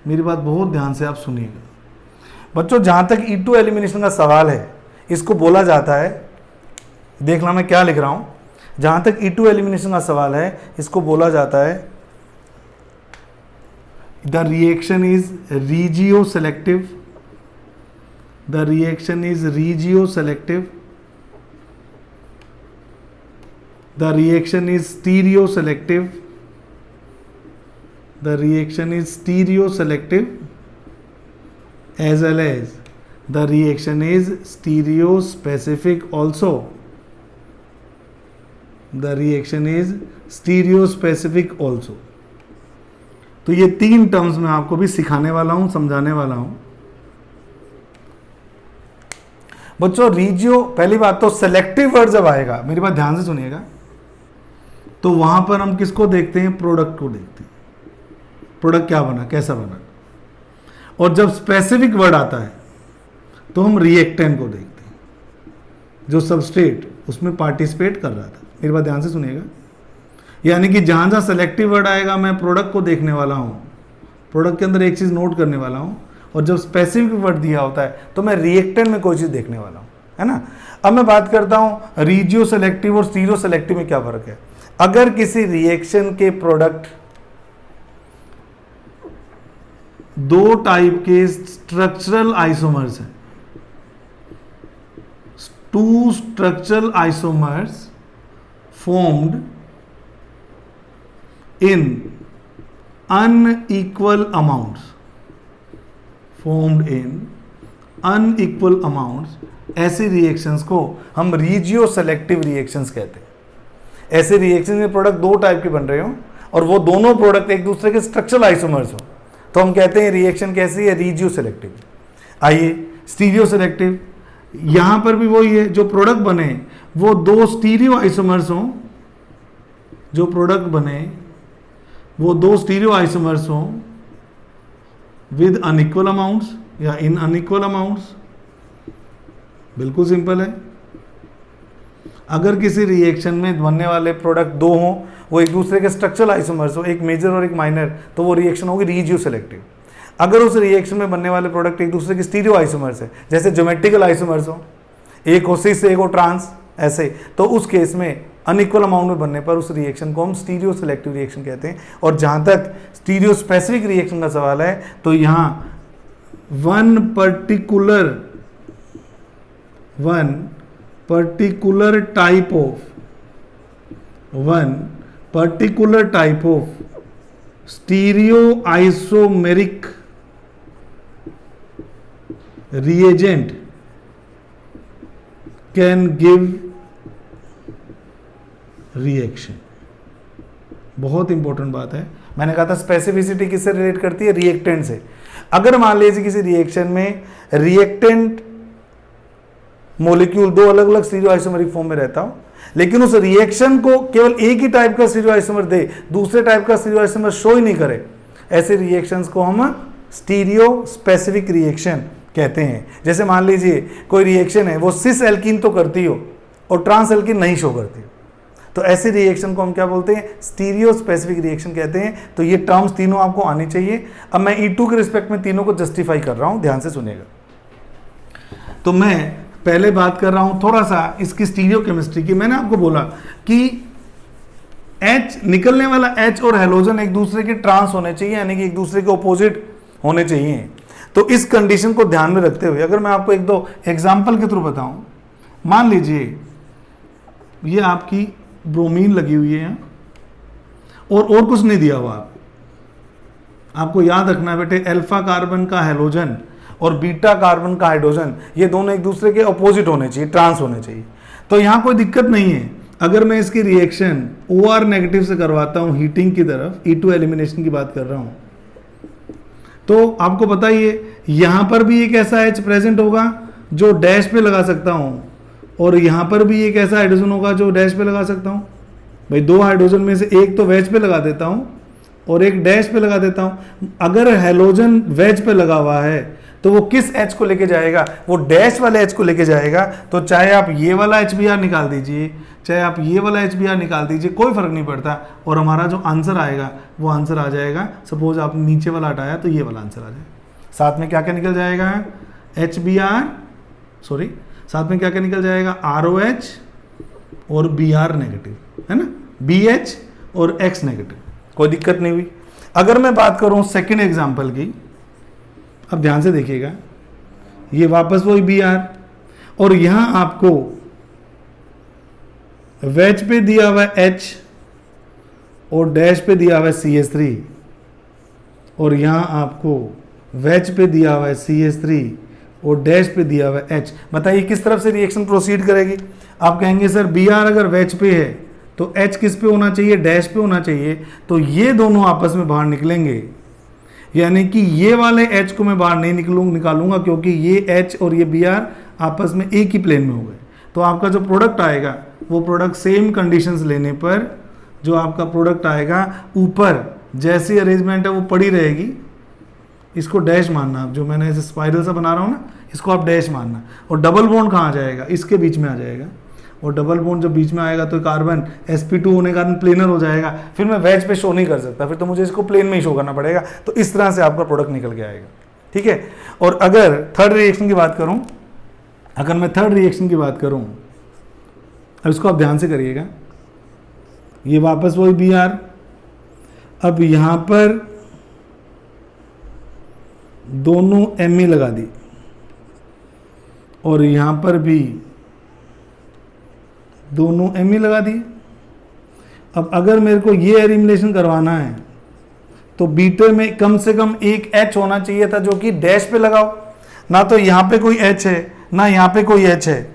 मेरी बात बहुत ध्यान से आप सुनिएगा बच्चों। जहाँ तक E2 एलिमिनेशन का सवाल है, इसको बोला जाता है, देखना मैं क्या लिख रहा हूँ। जहाँ तक E2 एलिमिनेशन का सवाल है, इसको बोला जाता है the reaction is regioselective, the reaction is regioselective, the reaction is stereoselective, the reaction is stereoselective, as well as the reaction is stereo specific also, the reaction is stereo specific also। तो ये 3 terms मैं आपको भी सिखाने वाला हूं, समझाने वाला हूं बच्चों। रीजियो, पहली बात तो सेलेक्टिव वर्ड जब आएगा, मेरी बात ध्यान से सुनिएगा, तो वहां पर हम किसको देखते हैं? प्रोडक्ट को देखते हैं। प्रोडक्ट क्या बना, कैसा बना। और जब स्पेसिफिक वर्ड आता है तो हम रिएक्टेंट को देखते हैं, जो सबस्ट्रेट उसमें पार्टिसिपेट कर रहा था। मेरी बात ध्यान से सुनिएगा, यानी कि जहां जहां सेलेक्टिव वर्ड आएगा मैं प्रोडक्ट को देखने वाला हूं, प्रोडक्ट के अंदर एक चीज नोट करने वाला हूं, और जब स्पेसिफिक वर्ड दिया होता है तो मैं रिएक्टेंट में कोई चीज देखने वाला हूं, है ना। अब मैं बात करता हूं रीजियो सेलेक्टिव और स्टीरियो सेलेक्टिव में क्या फर्क है। अगर किसी रिएक्शन के प्रोडक्ट 2 टाइप के स्ट्रक्चरल आइसोमर्स हैं, 2 structural isomers formed in unequal amounts, ऐसी रिएक्शंस को हम रीजियो सेलेक्टिव रिएक्शंस कहते हैं। ऐसे रिएक्शन में प्रोडक्ट 2 टाइप के बन रहे हो और वो दोनों प्रोडक्ट एक दूसरे के स्ट्रक्चरल आइसोमर्स हो, तो हम कहते हैं रिएक्शन कैसी है? Regio selective. आइए स्टीरियो सेलेक्टिव, यहां पर भी वही है, जो प्रोडक्ट बने वो 2 स्टीरियो आइसोमर्स हों, जो प्रोडक्ट बने वो 2 स्टीरियो आइसोमर्स हों विद अनइक्वल अमाउंट्स या इन अनइक्वल अमाउंट्स। बिल्कुल सिंपल है। अगर किसी रिएक्शन में बनने वाले प्रोडक्ट दो हों, वो एक दूसरे के स्ट्रक्चरल आइसोमर्स हो, एक मेजर और एक माइनर, तो वो रिएक्शन होगी रिजियो सेलेक्टिव। अगर उस रिएक्शन में बनने वाले प्रोडक्ट एक दूसरे के स्टीरियो आइसोमर्स है, जैसे ज्योमेट्रिकल आइसोमर्स हो, एक हो सिस एक हो ट्रांस, ऐसे, तो उस केस में अनइक्वल अमाउंट में बनने पर उस रिएक्शन को हम स्टीरियो सेलेक्टिव रिएक्शन कहते हैं। और जहां तक स्टीरियो स्पेसिफिक रिएक्शन का सवाल है, तो यहां one particular type of stereo isomeric reagent can give reaction। बहुत इंपॉर्टेंट बात है, मैंने कहा था स्पेसिफिसिटी किससे रिलेट करती है, रिएक्टेंट से। अगर मान लीजिए किसी रिएक्शन में रिएक्टेंट मॉलिक्यूल दो अलग अलग स्टीरियो आइसोमेरिक फॉर्म में रहता हो, लेकिन उस रिएक्शन को केवल एक ही टाइप का स्टीरियो आइसोमर दे, दूसरे टाइप का स्टीरियो आइसोमर शो ही नहीं करे, ऐसे रिएक्शंस को हम स्टीरियो स्पेसिफिक रिएक्शन कहते हैं। जैसे मान लीजिए कोई रिएक्शन है, वो सिस एल्कीन तो करती हो और ट्रांस एल्कीन नहीं शो करती हो, तो ऐसी रिएक्शन को हम क्या बोलते हैं, स्टीरियो स्पेसिफिक रिएक्शन कहते हैं। तो ये टर्म्स तीनों आपको आनी चाहिए। अब मैं E2 के रिस्पेक्ट में तीनों को जस्टिफाई कर रहा हूं, ध्यान से सुनिएगा। तो मैं पहले बात कर रहा हूं थोड़ा सा इसकी स्टीरियो केमिस्ट्री की। मैंने आपको बोला कि H निकलने वाला H और हेलोजन एक दूसरे के ट्रांस होने चाहिए, यानी कि एक दूसरे के ऑपोजिट होने चाहिए। तो इस कंडीशन को ध्यान में रखते हुए अगर मैं आपको एक दो एग्जांपल के थ्रू बताऊं, मान लीजिए ये आपकी ब्रोमीन लगी हुई है और कुछ नहीं दिया हुआ। आपको याद रखना है बेटे, अल्फा कार्बन का हेलोजन और बीटा कार्बन का हाइड्रोजन, ये दोनों एक दूसरे के अपोजिट होने चाहिए, ट्रांस होने चाहिए। तो यहां कोई दिक्कत नहीं है। अगर मैं इसकी रिएक्शन OR नेगेटिव से करवाता हूं हीटिंग की तरफ, E2 एलिमिनेशन की बात कर रहा हूं, तो आपको पता ही है यहां पर भी एक ऐसा H प्रेजेंट होगा जो डैश पे लगा सकता हूं, और यहां पर भी एक ऐसा हाइड्रोजन होगा जो डैश पे लगा सकता हूं। भाई दो हाइड्रोजन में से एक तो वेज पे लगा देता हूं और एक डैश पे लगा देता हूं। अगर हेलोजन वेज पे लगा हुआ है तो वो किस H को लेके जाएगा, वो डैश वाले H को लेके जाएगा। तो चाहे आप ये वाला HBr निकाल दीजिए, चाहे आप ये वाला HBr निकाल दीजिए, कोई फर्क नहीं पड़ता, और हमारा जो आंसर आएगा वो आंसर आ जाएगा। सपोज आप नीचे वाला हटाया तो ये वाला आंसर आ जाएगा। साथ में क्या क्या निकल जाएगा, साथ में क्या क्या निकल जाएगा, ROH और Br नेगेटिव, है ना, BH और X नेगेटिव, कोई दिक्कत नहीं हुई। अगर मैं बात करूं सेकेंड एग्जाम्पल की, अब ध्यान से देखिएगा, ये वापस वही Br, और यहां आपको वेज पे दिया हुआ H और डैश पे दिया हुआ CH3, और यहां आपको वेज पे दिया हुआ CH3 और डैश पे दिया हुआ H। बताइए किस तरफ से रिएक्शन प्रोसीड करेगी। आप कहेंगे सर Br अगर वेज पे है तो H किस पे होना चाहिए, डैश पे होना चाहिए। तो ये दोनों आपस में बाहर निकलेंगे, यानी कि ये वाले H को मैं बाहर नहीं निकालूंगा, क्योंकि ये H और ये Br आपस में एक ही प्लेन में हो गए। तो आपका जो प्रोडक्ट आएगा वो प्रोडक्ट सेम कंडीशंस लेने पर जो आपका प्रोडक्ट आएगा, ऊपर जैसी अरेंजमेंट है वो पड़ी रहेगी। इसको डैश मानना, जो मैंने ऐसे स्पाइरल सा बना रहा हूँ ना, इसको आप डैश मानना। और डबल बॉन्ड कहाँ आ जाएगा, इसके बीच में आ जाएगा, और डबल बॉन्ड जब बीच में आएगा तो कार्बन sp2 होने के कारण प्लेनर हो जाएगा। फिर मैं वेज पे शो नहीं कर सकता, फिर तो मुझे इसको प्लेन में ही शो करना पड़ेगा। तो इस तरह से आपका प्रोडक्ट निकल के आएगा, ठीक है। और अगर थर्ड रिएक्शन की बात करूं, अब इसको आप ध्यान से करिएगा, ये वापस वही Br, अब यहां पर दोनों Me लगा दी और यहां पर भी दोनों Me लगा दी। अब अगर मेरे को ये एलिमिनेशन करवाना है तो बीटे में कम से कम एक H होना चाहिए था जो कि डैश पे लगाओ, ना तो यहाँ पे कोई H है ना यहाँ पे कोई H है।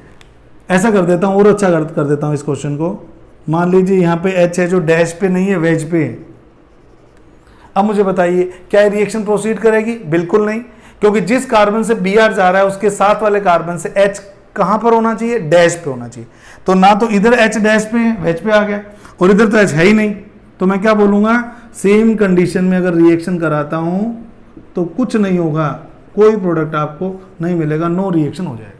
ऐसा कर देता हूँ और अच्छा कर देता हूँ इस क्वेश्चन को। मान लीजिए यहाँ पे H है जो डैश पे नहीं है, वेज पे है। अब मुझे बताइए क्या ये रिएक्शन प्रोसीड करेगी? बिल्कुल नहीं, क्योंकि जिस कार्बन से Br जा रहा है उसके साथ वाले कार्बन से H कहाँ पर होना चाहिए? डैश पे होना चाहिए। तो ना तो इधर H डैश पे है, वेज पे आ गया, और इधर तो H है ही नहीं। तो मैं क्या बोलूँगा, सेम कंडीशन में अगर रिएक्शन कराता हूँ तो कुछ नहीं होगा, कोई प्रोडक्ट आपको नहीं मिलेगा, नो रिएक्शन हो जाएगा।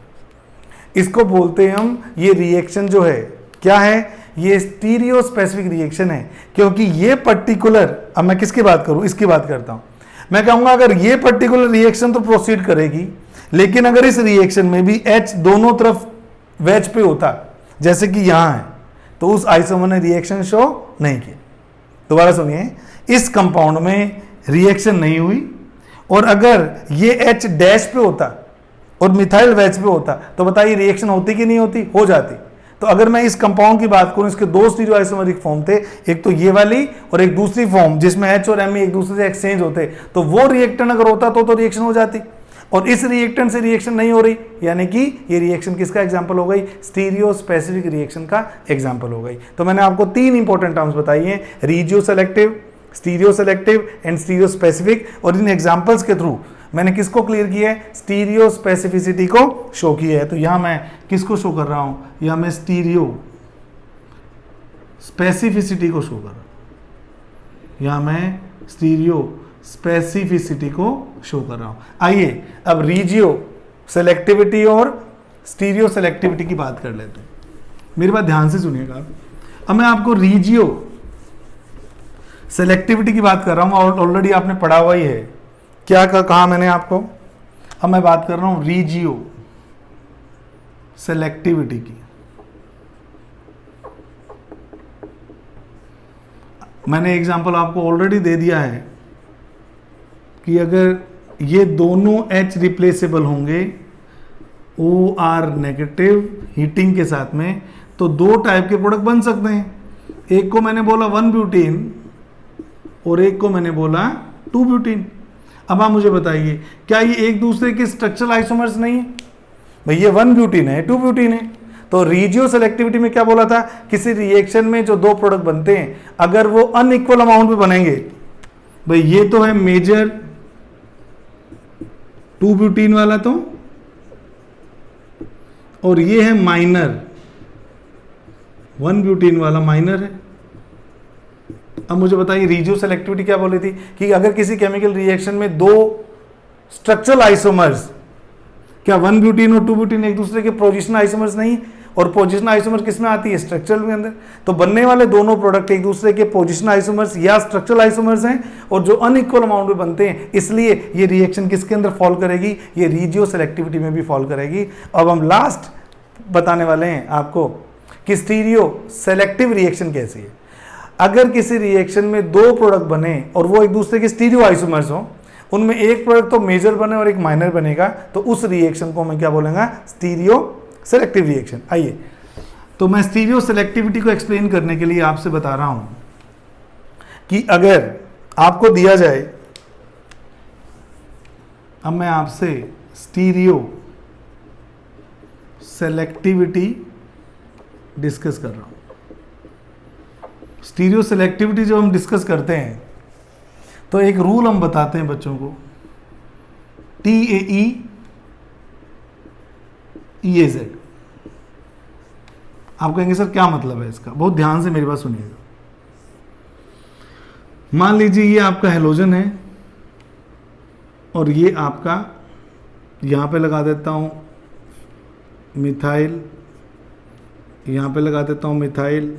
इसको बोलते हैं हम, ये रिएक्शन जो है क्या है? ये स्टीरियो स्पेसिफिक रिएक्शन है, क्योंकि ये पर्टिकुलर, अब मैं किसकी बात करूं, इसकी बात करता हूं। मैं कहूंगा अगर ये पर्टिकुलर रिएक्शन तो प्रोसीड करेगी, लेकिन अगर इस रिएक्शन में भी H दोनों तरफ वेज पे होता, जैसे कि यहां है, तो उस आइसोमर ने रिएक्शन शो नहीं किया। दोबारा सुनिए, इस कंपाउंड में रिएक्शन नहीं हुई, और अगर ये H डैश पे होता और मिथाइल वेज पे होता, तो बताइए रिएक्शन होती कि नहीं होती? हो जाती। तो अगर मैं इस कंपाउंड की बात करूं, इसके दो स्टीरियो आइसोमेरिक फॉर्म थे, एक तो ये वाली और एक दूसरी फॉर्म जिसमें H और Me एक दूसरे से एक्सचेंज होते, तो वो रिएक्टेंट अगर होता तो रिएक्शन हो जाती, और इस रिएक्टेंट से रिएक्शन नहीं हो रही, यानी कि ये रिएक्शन किसका एग्जांपल हो गई? स्टीरियो स्पेसिफिक रिएक्शन का एग्जांपल हो गई। तो मैंने आपको तीन इंपॉर्टेंट टर्म्स बताई हैं, regioselective, stereoselective and stereospecific, और इन एग्जांपल्स के थ्रू मैंने किसको क्लियर किया है? स्टीरियो स्पेसिफिसिटी को शो किया है। तो यहां मैं किसको शो कर रहा हूं? यहां मैं स्टीरियो स्पेसिफिसिटी को शो कर रहा हूं, यहां मैं स्टीरियो स्पेसिफिसिटी को शो कर रहा हूं। आइए अब रीजियो सेलेक्टिविटी और स्टीरियो सेलेक्टिविटी की बात कर लेते हैं। मेरी बात ध्यान से सुनिएगा। अब मैं आपको रीजियो सेलेक्टिविटी की बात कर रहा हूं, और ऑलरेडी आपने पढ़ा हुआ ही है। क्या कहा मैंने आपको? अब मैं बात कर रहा हूं रीजियो सेलेक्टिविटी की। मैंने एग्जांपल आपको ऑलरेडी दे दिया है कि अगर ये दोनों H रिप्लेसेबल होंगे OR नेगेटिव हीटिंग के साथ में, तो दो टाइप के प्रोडक्ट बन सकते हैं। एक को मैंने बोला 1 ब्यूटीन और एक को मैंने बोला 2 ब्यूटीन। अब आप मुझे बताइए, क्या ये एक दूसरे के स्ट्रक्चरल आइसोमर्स नहीं है? भाई ये 1 ब्यूटीन है, 2 ब्यूटीन है। तो रीजियो सेलेक्टिविटी में क्या बोला था? किसी रिएक्शन में जो दो प्रोडक्ट बनते हैं, अगर वो अनइक्वल अमाउंट में बनेंगे, भाई ये तो है मेजर 2 ब्यूटीन वाला, तो और ये है माइनर 1 ब्यूटीन वाला, माइनर है। अब मुझे बताइए रीजियो सेलेक्टिविटी क्या बोली थी? कि अगर किसी केमिकल रिएक्शन में दो स्ट्रक्चरल आइसोमर्स, क्या 1 ब्यूटीन और 2 ब्यूटीन एक दूसरे के पोजिशनल आइसोमर्स नहीं, और पोजिशनल आइसोमर किस में आती है? स्ट्रक्चरल के अंदर। तो बनने वाले दोनों प्रोडक्ट एक दूसरे के पोजिशनल आइसोमर्स या स्ट्रक्चरल आइसोमर्स हैं, और जो अनइक्वल अमाउंट में बनते हैं, इसलिए ये रिएक्शन किसके अंदर फॉल करेगी? ये रीजियो सेलेक्टिविटी में भी फॉल करेगी। अब हम लास्ट बताने वाले हैं आपको कि स्टीरियो सेलेक्टिव रिएक्शन कैसी है। अगर किसी रिएक्शन में दो प्रोडक्ट बने और वो एक दूसरे के स्टीरियो आइसोमर्स हो, उनमें एक प्रोडक्ट तो मेजर बने और एक माइनर बनेगा, तो उस रिएक्शन को मैं क्या बोलूँगा? Stereo selective reaction. आइए, तो मैं स्टीरियो सेलेक्टिविटी को एक्सप्लेन करने के लिए आपसे बता रहा हूं कि अगर आपको दिया जाए, अब मैं आपसे स्टीरियो सेलेक्टिविटी डिस्कस कर रहा हूं। स्टीरियो सेलेक्टिविटी जब हम डिस्कस करते हैं तो एक रूल हम बताते हैं बच्चों को, TAE EAZ। आप कहेंगे सर क्या मतलब है इसका? बहुत ध्यान से मेरी बात सुनिएगा। मान लीजिए ये आपका हेलोजन है और ये आपका, यहां पे लगा देता हूं मिथाइल, यहां पे लगा देता हूं मिथाइल,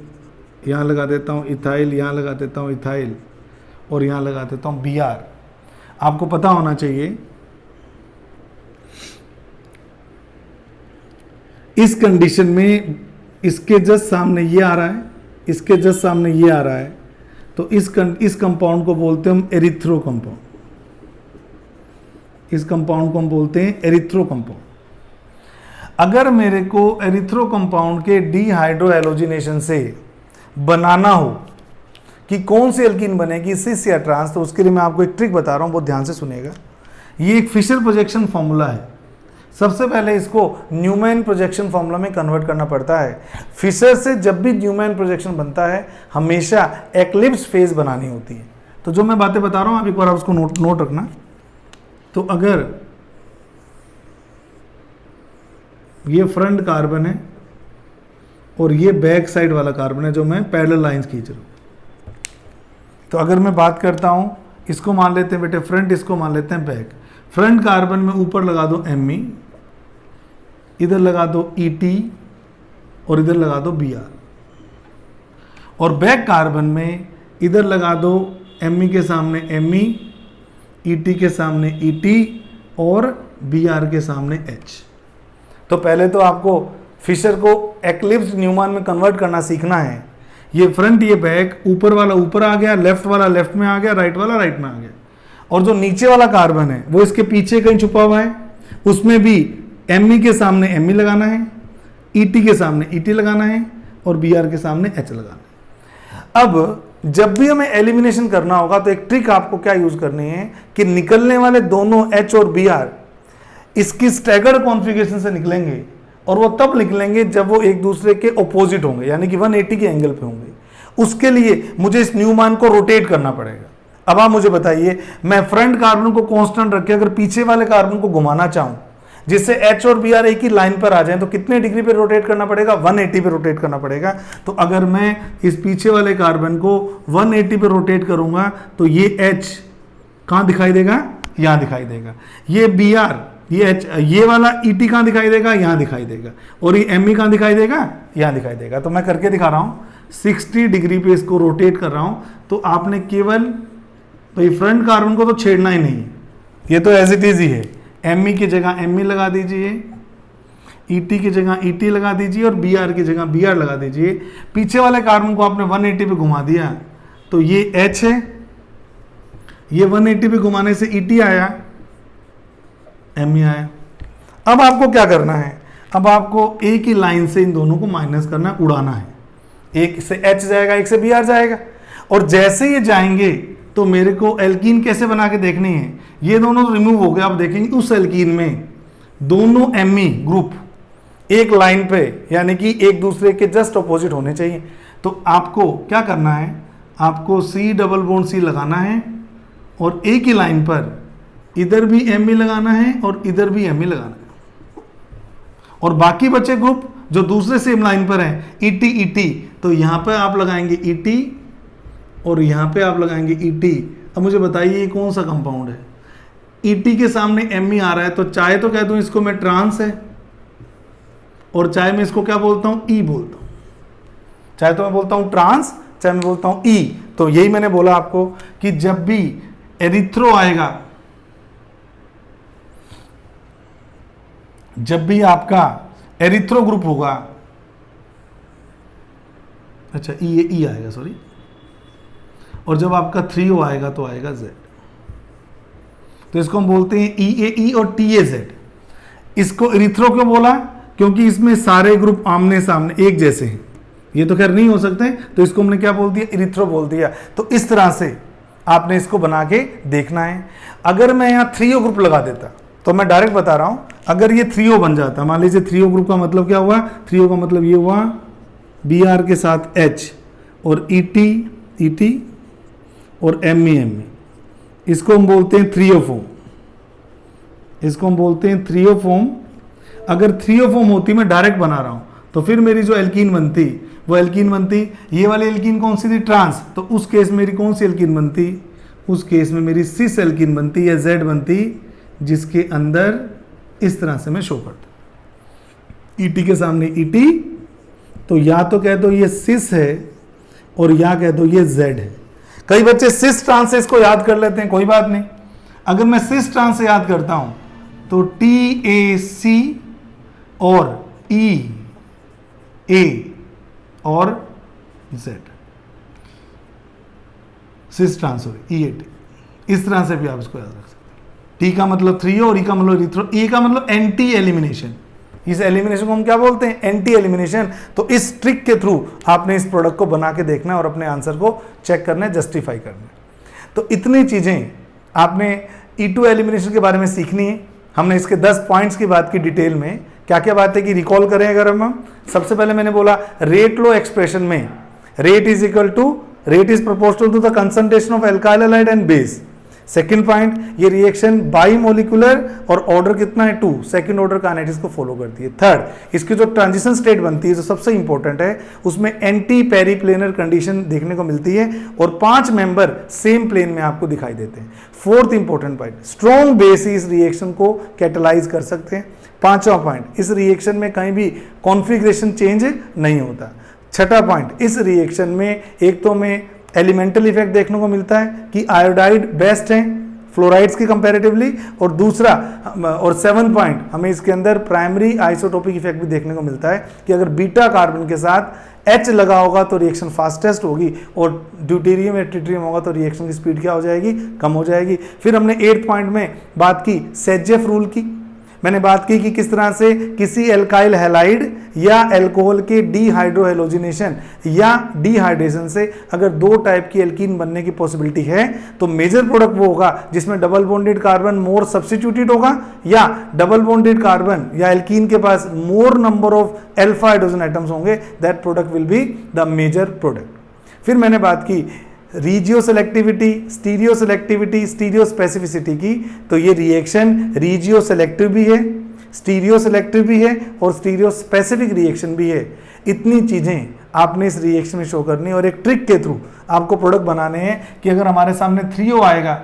यहां लगा देता हूं इथाइल, यहां लगा देता हूं इथाइल, और यहां लगा देता हूं Br। आपको पता होना चाहिए इस कंडीशन में इसके जस्ट सामने ये आ रहा है, इसके जस्ट सामने ये आ रहा है, तो इस कंपाउंड को बोलते हैं हम एरिथ्रो कंपाउंड। इस कंपाउंड को हम बोलते हैं एरिथ्रो कंपाउंड। अगर मेरे को एरिथ्रो कंपाउंड के डीहाइड्रो एलोजिनेशन से बनाना हो कि कौन सी एल्कीन बनेगी, सिस या ट्रांस, तो उसके लिए मैं आपको एक ट्रिक बता रहा हूं, बहुत ध्यान से सुनिएगा। ये एक फिशर प्रोजेक्शन फॉर्मूला है। सबसे पहले इसको न्यूमैन प्रोजेक्शन फॉर्मूला में कन्वर्ट करना पड़ता है। फिशर से जब भी न्यूमैन प्रोजेक्शन बनता है, हमेशा एक्लिप्स फेज बनानी होती है। तो जो मैं बातें बता रहा हूं, आप एक बार आप उसको नोट रखना। तो अगर ये फ्रंट कार्बन है और ये बैक साइड वाला कार्बन है जो मैं पैरेलल लाइंस खींच रहा हूं, तो अगर मैं बात करता हूं, इसको मान लेते हैं बेटे फ्रंट, इसको मान लेते हैं बैक। फ्रंट कार्बन में ऊपर लगा दो Me, इधर लगा दो Et और इधर लगा दो Br। और बैक कार्बन में इधर लगा दो Me के सामने Me, Et के सामने Et और Br के सामने H। तो पहले तो आपको फिशर को एक्लिप्स न्यूमैन में कन्वर्ट करना सीखना है। ये फ्रंट ये बैक, ऊपर वाला ऊपर आ गया, लेफ्ट वाला लेफ्ट में आ गया, राइट वाला राइट में आ गया। और जो नीचे वाला कार्बन है वो इसके पीछे कहीं छुपा हुआ है, उसमें भी Me के सामने Me लगाना है, Et के सामने Et लगाना है और Br के सामने H लगाना है। अब जब भी हमें एलिमिनेशन करना होगा तो एक ट्रिक आपको क्या यूज करनी है कि निकलने वाले दोनों H और Br इसकी स्टैगर्ड कॉन्फ़िगरेशन से निकलेंगे, और वो तब निकलेंगे जब वो एक दूसरे के ऑपोजिट होंगे, यानी कि 180 के एंगल पे होंगे। उसके लिए मुझे इस न्यूमैन को रोटेट करना पड़ेगा। अब आप मुझे बताइए, मैं फ्रंट कार्बन को कांस्टेंट रख के अगर पीछे वाले कार्बन को घुमाना चाहूं जिससे H और Br एक ही लाइन पर आ जाएं, तो कितने डिग्री पे रोटेट करना पड़ेगा? 180 पे रोटेट करना पड़ेगा। तो अगर मैं इस पीछे वाले कार्बन को 180 पे रोटेट करूंगा तो ये H कहां दिखाई देगा? यहां दिखाई देगा। ये Br, ये H, ये वाला Et कहां दिखाई देगा? यहां दिखाई देगा। और ये Me कहां दिखाई देगा? यहां दिखाई देगा। तो मैं करके दिखा रहा हूं, 60 डिग्री पे इसको रोटेट कर रहा हूं। तो आपने केवल भाई फ्रंट कार्बन को तो छेड़ना ही नहीं, ये तो एज इट इज ही है। Me की जगह Me लगा दीजिए, Et की जगह Et लगा दीजिए और Br की जगह Br लगा दीजिए। पीछे वाले कार्बन को आपने 180 पे घुमा दिया तो ये H है, ये 180 पे घुमाने से Et आया, Me आया। अब आपको क्या करना है? अब आपको एक ही लाइन से इन दोनों को माइनस करना है, उड़ाना है। एक से H जाएगा, एक से Br जाएगा, और जैसे ये जाएंगे तो मेरे को एल्कीन कैसे बना के देखनी है। ये दोनों तो रिमूव हो गए। आप देखेंगे उस एल्कीन में दोनों Me ग्रुप एक लाइन पे, यानी कि एक दूसरे के जस्ट अपोजिट होने चाहिए। तो आपको क्या करना है? आपको C डबल बॉन्ड C लगाना है और एक ही लाइन पर इधर भी Me लगाना है और इधर भी Me लगाना है। और बाकी बचे ग्रुप जो दूसरे सेम लाइन पर हैं, Et, तो यहां पर आप लगाएंगे Et और यहाँ पे आप लगाएंगे Et। अब मुझे बताइए ये कौन सा कंपाउंड है? Et के सामने Me आ रहा है, तो चाहे तो कह दूं इसको मैं ट्रांस है, और चाहे मैं इसको क्या बोलता हूं? E बोलता हूं। चाहे तो मैं बोलता हूं ट्रांस, चाहे मैं बोलता हूं E। तो यही मैंने बोला आपको कि जब भी एरिथ्रो आएगा, जब भी आपका एरिथ्रो ग्रुप होगा, अच्छा E आएगा, सॉरी, और जब आपका 3O आएगा तो आएगा Z। तो इसको हम बोलते हैं EAE और TAZ। इसको इरिथ्रो क्यों बोला? क्योंकि इसमें सारे ग्रुप आमने सामने एक जैसे हैं। ये तो खैर नहीं हो सकते, तो इसको हमने क्या बोल दिया? इरिथ्रो बोल दिया। तो इस तरह से आपने इसको बना के देखना है। अगर मैं यहाँ 3O ग्रुप लगा देता तो मैं डायरेक्ट बता रहा हूँ, अगर ये 3O बन जाता, मान लीजिए 3O ग्रुप का मतलब क्या हुआ? 3O का मतलब ये हुआ Br के साथ H और Et और Me। इसको हम बोलते हैं 3O फॉर्म। इसको हम बोलते हैं 3O फॉर्म। अगर 3O फॉर्म होती, मैं डायरेक्ट बना रहा हूं, तो फिर मेरी जो एल्कीन बनती वो एल्कीन बनती, ये वाली एल्कीन कौन सी थी? ट्रांस। तो उस केस मेरी कौन सी एल्कीन बनती? उस केस में मेरी सिस एल्कीन बनती या Z बनती, जिसके अंदर इस तरह से मैं शो करता। Et के सामने Et, तो या तो कह दो ये सिस है और या कह दो ये Z है। कई बच्चे सिस ट्रांस से इसको याद कर लेते हैं, कोई बात नहीं। अगर मैं सिस ट्रांस से याद करता हूं तो TAC और EA और Z, सिस ट्रांस और EAT। इस तरह से भी आप इसको याद रख सकते हैं। T का मतलब 3O और E का मतलब इरिथ्रो। E का मतलब एंटी एलिमिनेशन। इस एलिमिनेशन को हम क्या बोलते हैं? Anti elimination. तो इस ट्रिक के थ्रू आपने इस प्रोडक्ट को बना के देखना है और अपने आंसर को चेक करना है, जस्टिफाई करना है। तो इतनी चीज़ें आपने E2 एलिमिनेशन के बारे में सीखनी है। हमने इसके 10 पॉइंट्स की बात की डिटेल में। क्या क्या बात है कि रिकॉल करें अगर हम सबसे पहले मैंने बोला रेट लो एक्सप्रेशन में rate is proportional to the concentration of alkyl halide and base. Second point, ये रिएक्शन बाई मोलिकुलर और ऑर्डर कितना है 2, सेकंड ऑर्डर काइनेटिक्स को फॉलो करती है। थर्ड, इसकी जो ट्रांजिशन स्टेट बनती है जो सबसे इंपॉर्टेंट है, उसमें एंटी पेरीप्लेनर कंडीशन देखने को मिलती है और 5 मेंबर सेम प्लेन में आपको दिखाई देते हैं। Fourth important point, strong base इस रिएक्शन को कैटेलाइज कर सकते हैं। पांचवा पॉइंट, इस रिएक्शन में कहीं भी कॉन्फ़िगरेशन चेंज नहीं होता। छठा पॉइंट, इस रिएक्शन में एक तो हमें एलिमेंटल इफेक्ट देखने को मिलता है कि आयोडाइड बेस्ट है फ्लोराइड्स की कंपैरेटिवली, और दूसरा और 7 पॉइंट हमें इसके अंदर प्राइमरी आइसोटोपिक इफेक्ट भी देखने को मिलता है कि अगर बीटा कार्बन के साथ H लगा होगा तो रिएक्शन फास्टेस्ट होगी, और ड्यूटेरियम या ट्रिटियम होगा तो रिएक्शन की स्पीड क्या हो जाएगी, कम हो जाएगी। फिर हमने 8th पॉइंट में बात की सेजेफ रूल की, मैंने बात की कि किस तरह से किसी एल्काइल हैलाइड या अल्कोहल के डीहाइड्रोहेलोजिनेशन या डिहाइड्रेशन से अगर 2 टाइप की एल्कीन बनने की पॉसिबिलिटी है तो मेजर प्रोडक्ट वो होगा जिसमें double bonded carbon more substituted होगा, या डबल बॉन्डेड कार्बन या एल्कीन के पास more number of alpha hydrogen atoms होंगे, that product will be the major product. फिर मैंने बात की regioselectivity, stereoselectivity, stereospecificity की, तो ये रिएक्शन रीजियो सेलेक्टिव भी है, स्टीरियो सेलेक्टिव भी है और स्टीरियो स्पेसिफिक रिएक्शन भी है। इतनी चीज़ें आपने इस रिएक्शन में शो करनी और एक ट्रिक के थ्रू आपको प्रोडक्ट बनाने हैं कि अगर हमारे सामने 3O आएगा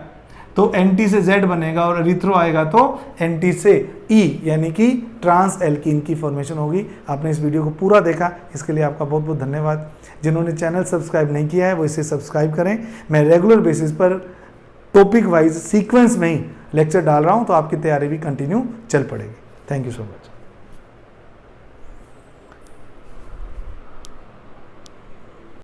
तो Nt से Z बनेगा और एरिथ्रो आएगा तो Nt से E यानी कि ट्रांस एल्कीन की फॉर्मेशन होगी। आपने इस वीडियो को पूरा देखा, इसके लिए आपका बहुत बहुत धन्यवाद। जिन्होंने चैनल सब्सक्राइब नहीं किया है वो इसे सब्सक्राइब करें। मैं रेगुलर बेसिस पर टॉपिक वाइज सीक्वेंस में ही लेक्चर डाल रहा हूँ, तो आपकी तैयारी भी कंटिन्यू चल पड़ेगी। Thank you so much.